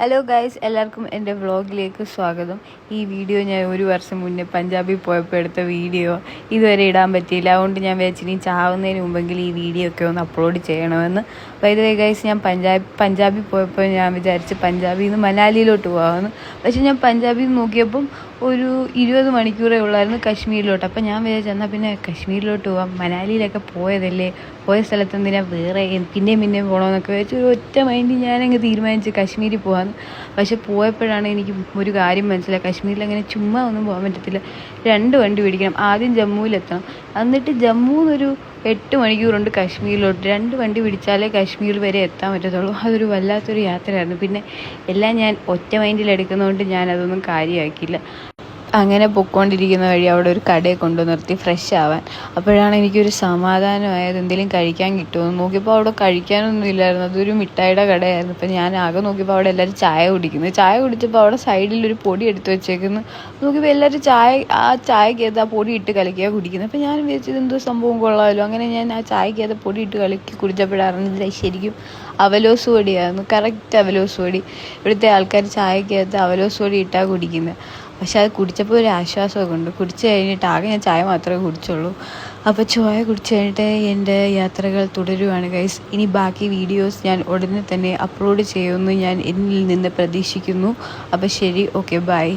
Hello guys, എല്ലാവർക്കും എൻ്റെ വ്ളോഗിലേക്ക് സ്വാഗതം. ഈ വീഡിയോ ഞാൻ ഒരു വർഷം മുന്നേ പഞ്ചാബിൽ പോയപ്പോൾ എടുത്ത വീഡിയോ ഇതുവരെ ഇടാൻ പറ്റിയില്ല. അതുകൊണ്ട് ഞാൻ വിചാരിച്ചിനി ചാവുന്നതിന് മുമ്പെങ്കിൽ ഈ വീഡിയോ ഒക്കെ ഒന്ന് അപ്ലോഡ് ചെയ്യണമെന്ന്. ബൈ ദ വേ ഗൈസ്, ഞാൻ പഞ്ചാബിൽ പോയപ്പോൾ ഞാൻ വിചാരിച്ച് പഞ്ചാബിൽ നിന്ന് മനാലിയിലോട്ട് പോകാമെന്ന്. പക്ഷേ ഞാൻ പഞ്ചാബിൽ നിന്ന് നോക്കിയപ്പം ഒരു 20 മണിക്കൂറേ ഉള്ളായിരുന്നു കശ്മീരിലോട്ട്. അപ്പം ഞാൻ വിചാരിച്ചു എന്നാൽ പിന്നെ കശ്മീരിലോട്ട് പോകാം, മനാലിയിലൊക്കെ പോയതല്ലേ, പോയ സ്ഥലത്ത് എന്തിനാ വേറെ പിന്നെയും പോകണമെന്നൊക്കെ വെച്ച് ഒരു ഒറ്റ മൈൻഡിൽ ഞാനങ്ങ് തീരുമാനിച്ച് കശ്മീരിൽ പോകാമെന്ന്. പക്ഷെ പോയപ്പോഴാണ് എനിക്ക് ഒരു കാര്യം മനസ്സിലായി, കശ്മീരിൽ അങ്ങനെ ചുമ്മാ ഒന്നും പോകാൻ പറ്റത്തില്ല. 2 വണ്ടി പിടിക്കണം. ആദ്യം ജമ്മുവിലെത്തണം, എന്നിട്ട് ജമ്മുവിൽ നിന്നൊരു 8 മണിക്കൂറുണ്ട് കശ്മീരിലോട്ട്. 2 വണ്ടി പിടിച്ചാലേ കശ്മീർ വരെ എത്താൻ പറ്റത്തുള്ളൂ. അതൊരു വല്ലാത്തൊരു യാത്രയായിരുന്നു. പിന്നെ എല്ലാം ഞാൻ ഒറ്റ മൈൻഡിൽ എടുക്കുന്നതുകൊണ്ട് ഞാനതൊന്നും കാര്യമാക്കിയില്ല. അങ്ങനെ പൊയ്ക്കൊണ്ടിരിക്കുന്ന വഴി അവിടെ ഒരു കടയെ കൊണ്ടു നിർത്തി ഫ്രഷ് ആവാൻ. അപ്പോഴാണ് എനിക്കൊരു സമാധാനമായത്, എന്തെങ്കിലും കഴിക്കാൻ കിട്ടുമെന്ന്. നോക്കിയപ്പോൾ അവിടെ കഴിക്കാനൊന്നും ഇല്ലായിരുന്നു, അതൊരു മിഠായിയുടെ കടയായിരുന്നു. അപ്പം ഞാൻ ആകെ നോക്കിയപ്പോൾ അവിടെ എല്ലാവരും ചായ കുടിക്കുന്നു. ചായ കുടിച്ചപ്പോൾ അവിടെ സൈഡിലൊരു പൊടി എടുത്ത് വെച്ചേക്കുന്നു. നോക്കിയപ്പോൾ എല്ലാവരും ചായക്കകത്ത് ആ പൊടി ഇട്ട് കലക്കിയാണ് കുടിക്കുന്നത്. അപ്പോൾ ഞാൻ വിചാരിച്ചത് എന്തോ സംഭവം കൊള്ളാമല്ലോ. അങ്ങനെ ഞാൻ ആ ചായക്കകത്ത് പൊടി ഇട്ട് കലക്കി കുടിച്ചപ്പോഴറിഞ്ഞില്ല ശരിക്കും അവലോസ് പൊടിയായിരുന്നു. കറക്റ്റ് അവലോസ് പൊടി. ഇവിടുത്തെ ആൾക്കാർ ചായക്കകത്ത് അവലോസ് പൊടി ഇട്ടാണ് കുടിക്കുന്നത്. പക്ഷെ അത് കുടിച്ചപ്പോൾ ഒരു ആശ്വാസമൊക്കെ ഉണ്ട്. കുടിച്ച് കഴിഞ്ഞിട്ട് ആകെ ഞാൻ ചായ മാത്രമേ കുടിച്ചുള്ളൂ. അപ്പോൾ ചായ കുടിച്ച് കഴിഞ്ഞിട്ട് എൻ്റെ യാത്രകൾ തുടരുവാണ് ഗൈസ്. ഇനി ബാക്കി വീഡിയോസ് ഞാൻ ഉടനെ തന്നെ അപ്ലോഡ് ചെയ്യുമെന്ന് ഞാൻ എന്നിൽ നിന്ന് പ്രതീക്ഷിക്കുന്നു. അപ്പോൾ ശരി, ഓക്കെ, ബൈ.